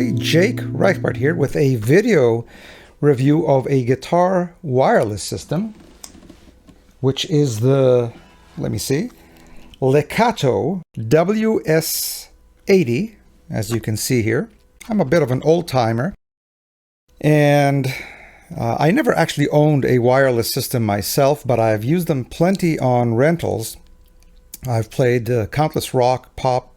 everybody, Jake Reichbart here with a video review of a guitar wireless system, which is the, let me see, Lekato WS-80, as you can see here. I'm a bit of an old-timer, and I never actually owned a wireless system myself, but I've used them plenty on rentals. I've played countless rock, pop,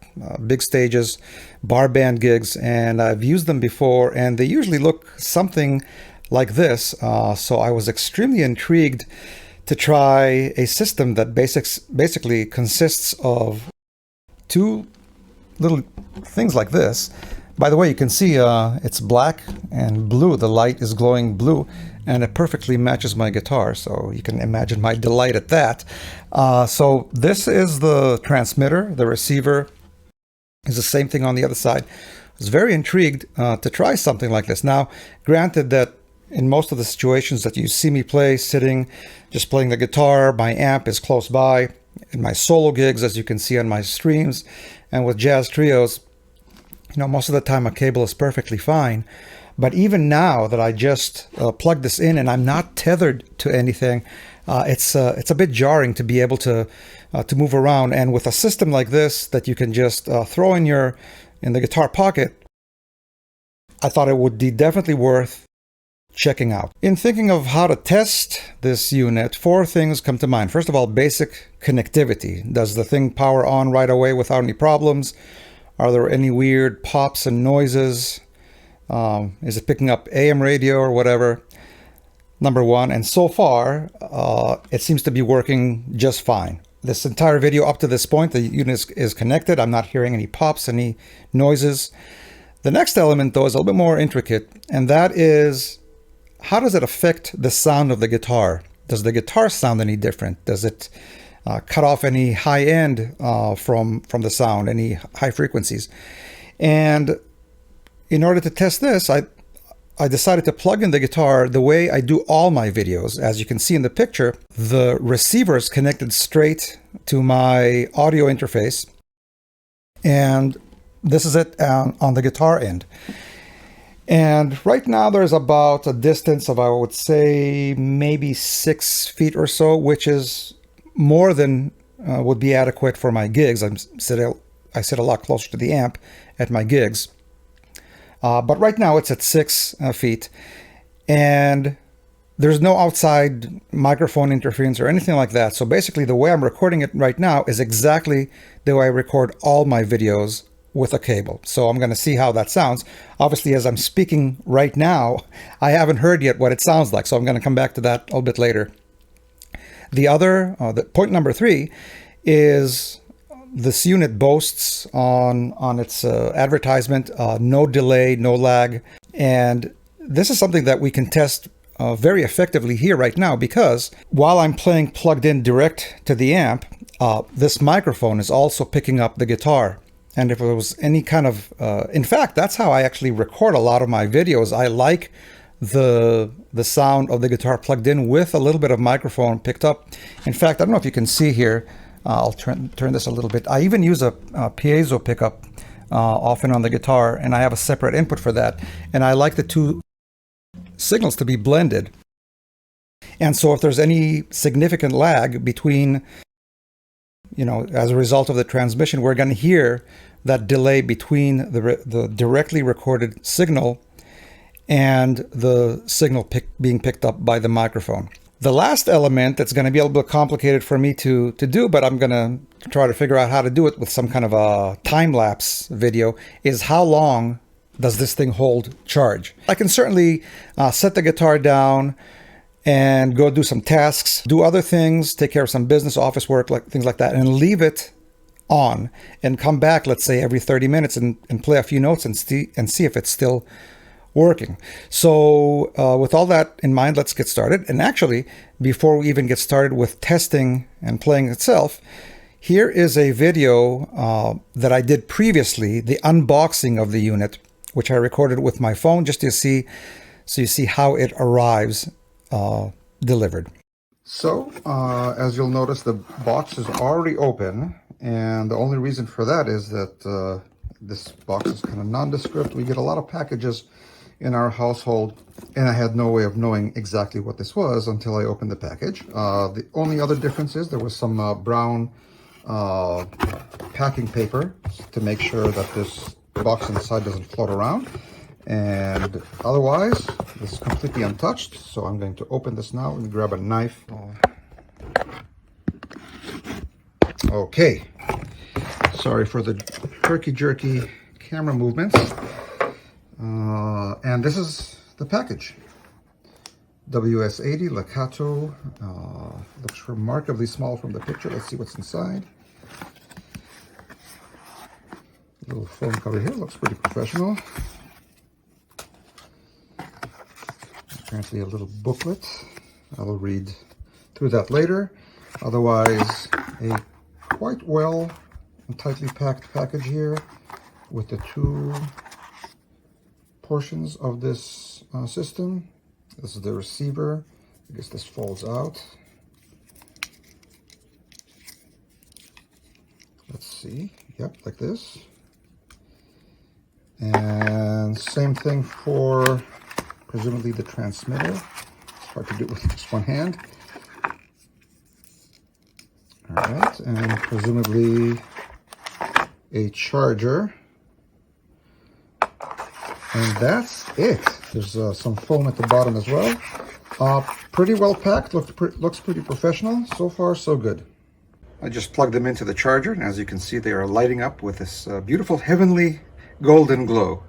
big stages, bar band gigs, and I've used them before, and they usually look something like this. So I was extremely intrigued to try a system that basically consists of two little things like this. By the way, you can see it's black and blue. The light is glowing blue, and it perfectly matches my guitar, so you can imagine my delight at that. So this is the transmitter. The receiver is the same thing on the other side. I was very intrigued to try something like this. Now, granted that in most of the situations that you see me play, sitting, just playing the guitar, my amp is close by. In my solo gigs, as you can see on my streams, and with jazz trios, you know, most of the time a cable is perfectly fine. But even now that I just plug this in and I'm not tethered to anything, it's a bit jarring to be able to move around. And with a system like this that you can just throw in the guitar pocket, I thought it would be definitely worth checking out. In thinking of how to test this unit, four things come to mind. First of all, basic connectivity. Does the thing power on right away without any problems? Are there any weird pops and noises? Is it picking up AM radio or whatever? Number one, and so far, it seems to be working just fine. This entire video up to this point, the unit is connected. I'm not hearing any pops, any noises. The next element, though, is a little bit more intricate, and that is, how does it affect the sound of the guitar? Does the guitar sound any different? Does it cut off any high end from the sound, any high frequencies? And in order to test this, I decided to plug in the guitar the way I do all my videos. As you can see in the picture, the receiver is connected straight to my audio interface, and this is it on the guitar end. And right now there's about a distance of, I would say, maybe 6 feet or so, which is more than would be adequate for my gigs. I sit a lot closer to the amp at my gigs. But right now it's at 6 feet, and there's no outside microphone interference or anything like that. So basically the way I'm recording it right now is exactly the way I record all my videos with a cable. So I'm going to see how that sounds. Obviously, as I'm speaking right now, I haven't heard yet what it sounds like, so I'm going to come back to that a little bit later. The point number 3 is this unit boasts on its advertisement no delay, no lag, and this is something that we can test very effectively here right now, because while I'm playing plugged in direct to the amp, this microphone is also picking up the guitar. And if there was any kind of, in fact, that's how I actually record a lot of my videos. I like the sound of the guitar plugged in with a little bit of microphone picked up. In fact, I don't know if you can see here, I'll turn this a little bit. I even use a piezo pickup often on the guitar, and I have a separate input for that. And I like the two signals to be blended. And so if there's any significant lag between, you know, as a result of the transmission, we're going to hear that delay between the directly recorded signal and the signal being picked up by the microphone. The last element that's going to be a little bit complicated for me to do, but I'm going to try to figure out how to do it with some kind of a time-lapse video, is how long does this thing hold charge? I can certainly set the guitar down and go do some tasks, do other things, take care of some business, office work, like things like that, and leave it on and come back, let's say, every 30 minutes and play a few notes and see if it's still working. So with all that in mind, let's get started. And actually, before we even get started with testing and playing itself, here is a video that I did previously, the unboxing of the unit, which I recorded with my phone just to see, so you see how it arrives delivered. So as you'll notice, the box is already open, and the only reason for that is that This box is kind of nondescript. We get a lot of packages in our household, and I had no way of knowing exactly what this was until I opened the package. The only other difference is there was some brown packing paper to make sure that this box inside doesn't float around. And otherwise, this is completely untouched. So I'm going to open this now and grab a knife. Okay. Sorry for the herky-jerky camera movements. And this is the package. WS-80 Lekato. Looks remarkably small from the picture. Let's see what's inside. Little foam cover here. Looks pretty professional. Apparently a little booklet. I will read through that later. Otherwise, a quite well and tightly packed package here with the two portions of this system. This is the receiver. I guess this folds out. Let's see. Yep, like this. And same thing for presumably the transmitter. It's hard to do with just one hand. All right, and presumably a charger. And that's it. There's some foam at the bottom as well. Pretty well packed, looks pretty professional. So far, so good. I just plugged them into the charger, and as you can see, they are lighting up with this beautiful heavenly golden glow.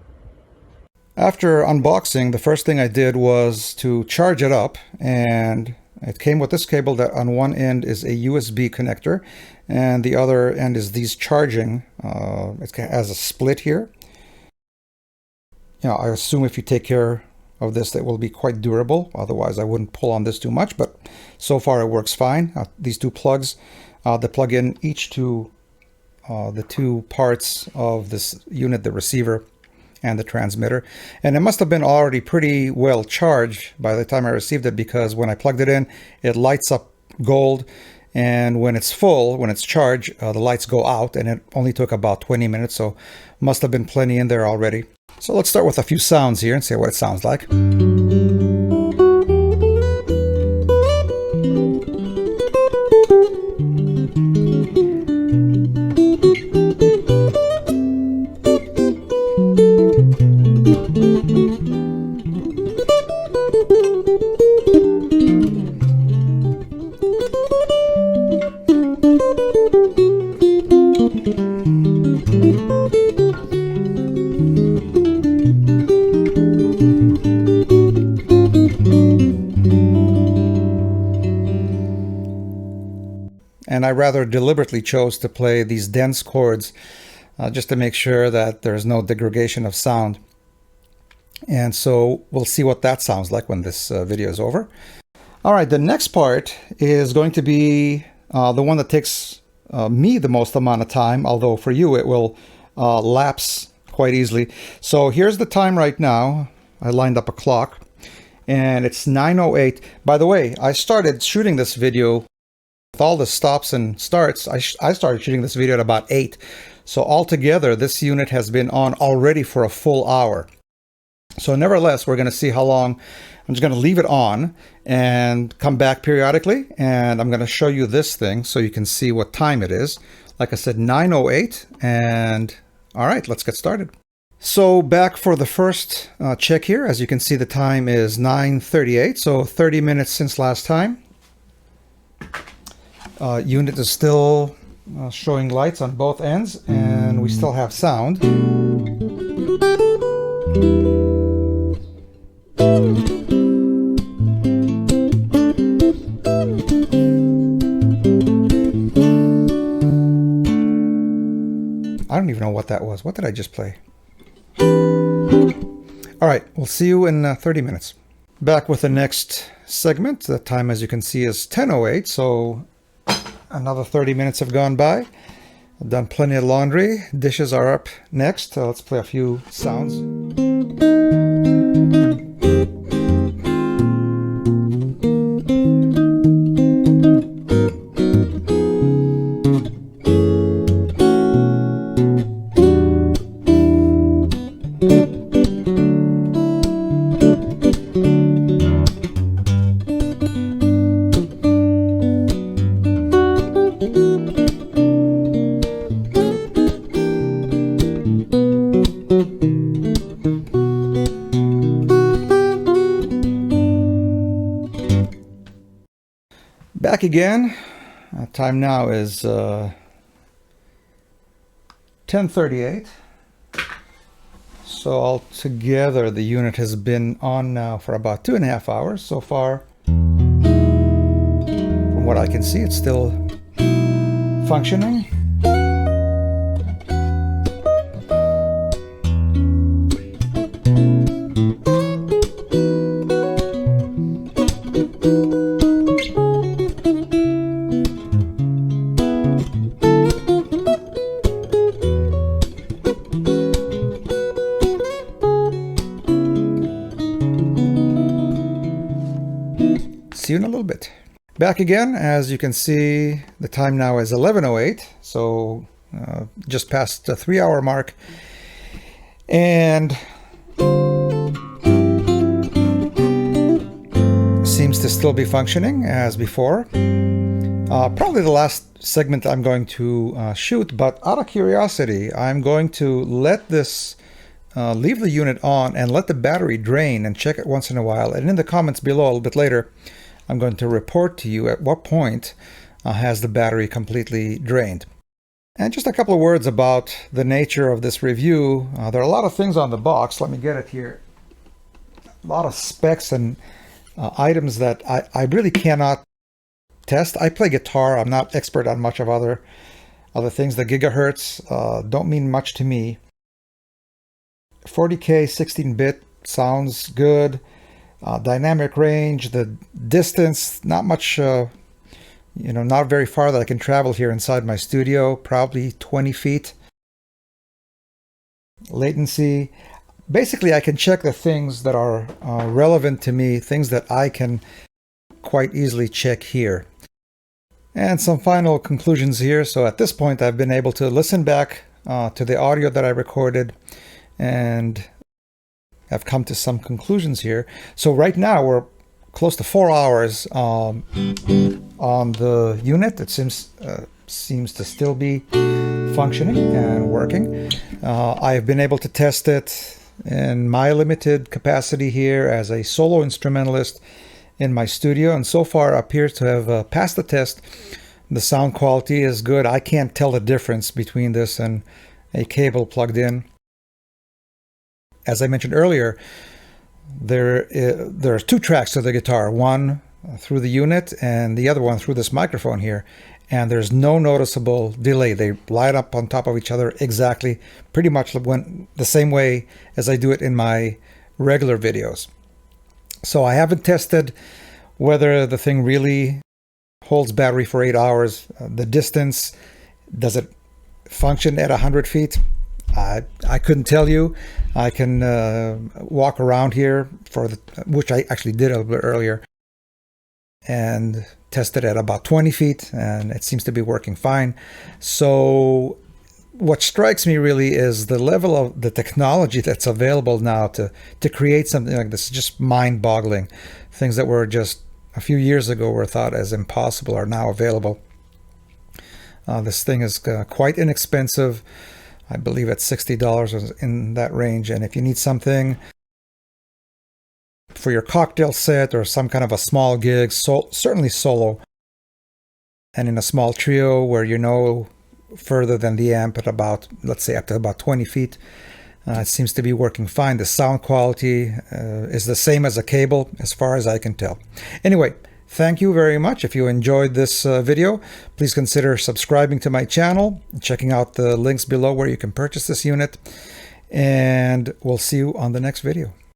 After unboxing, the first thing I did was to charge it up, and it came with this cable that on one end is a USB connector, and the other end is these charging. It has a split here. You know, I assume if you take care of this, it will be quite durable. Otherwise, I wouldn't pull on this too much, but so far it works fine. These two plugs, they plug in each to the two parts of this unit, the receiver and the transmitter. And it must have been already pretty well charged by the time I received it, because when I plugged it in, it lights up gold. And when it's full, when it's charged, the lights go out, and it only took about 20 minutes. So must have been plenty in there already. So let's start with a few sounds here and see what it sounds like. And I rather deliberately chose to play these dense chords just to make sure that there's no degradation of sound. And so we'll see what that sounds like when this video is over. All right, the next part is going to be the one that takes me the most amount of time, although for you it will lapse quite easily. So here's the time right now. I lined up a clock, and it's 9:08. By the way, I started shooting this video with all the stops and starts. I started shooting this video at about 8. So altogether, this unit has been on already for a full hour. So nevertheless, we're going to see how long. I'm just going to leave it on and come back periodically. And I'm going to show you this thing so you can see what time it is. Like I said, 9:08. And all right, let's get started. So back for the first check here. As you can see, the time is 9:38. So 30 minutes since last time. Unit is still showing lights on both ends, and we still have sound. I don't even know what that was. What did I just play? All right, we'll see you in 30 minutes. Back with the next segment. The time, as you can see, is 10:08, so another 30 minutes have gone by. I've done plenty of laundry. Dishes are up next. Let's play a few sounds. Back again. Time now is 10:38. So altogether the unit has been on now for about 2.5 hours so far. From what I can see, it's still functioning. See you in a little bit. Back again. As you can see, the time now is 11:08, so just past the 3-hour mark, and seems to still be functioning as before. Probably the last segment I'm going to shoot, but out of curiosity, I'm going to let this leave the unit on and let the battery drain and check it once in a while. And in the comments below a little bit later, I'm going to report to you at what point has the battery completely drained. And just a couple of words about the nature of this review. There are a lot of things on the box. Let me get it here. A lot of specs and items that I really cannot test. I play guitar. I'm not expert on much of other things. The gigahertz don't mean much to me. 40K 16-bit sounds good. Dynamic range, the distance, not much, not very far that I can travel here inside my studio, probably 20 feet. Latency. Basically, I can check the things that are relevant to me, things that I can quite easily check here. And some final conclusions here. So at this point, I've been able to listen back to the audio that I recorded, and I've come to some conclusions here. So right now we're close to 4 hours on the unit. It seems to still be functioning and working. I've been able to test it in my limited capacity here as a solo instrumentalist in my studio, and so far appears to have passed the test. The sound quality is good. I can't tell the difference between this and a cable plugged in. As I mentioned earlier, there's 2 tracks to the guitar, one through the unit and the other one through this microphone here, and there's no noticeable delay. They line up on top of each other exactly, pretty much the same way as I do it in my regular videos. So I haven't tested whether the thing really holds battery for 8 hours. The distance, does it function at 100 feet? I couldn't tell you. I can walk around here, which I actually did a little bit earlier, and test it at about 20 feet, and it seems to be working fine. So what strikes me really is the level of the technology that's available now to create something like this. Just mind-boggling. Things that were just a few years ago were thought as impossible are now available. This thing is quite inexpensive. I believe it's $60 or in that range. And if you need something for your cocktail set or some kind of a small gig, certainly solo, and in a small trio where you're no further than the amp at about, let's say, up to about 20 feet, it seems to be working fine. The sound quality is the same as a cable as far as I can tell. Anyway, thank you very much. If you enjoyed this video, please consider subscribing to my channel, checking out the links below where you can purchase this unit, and we'll see you on the next video.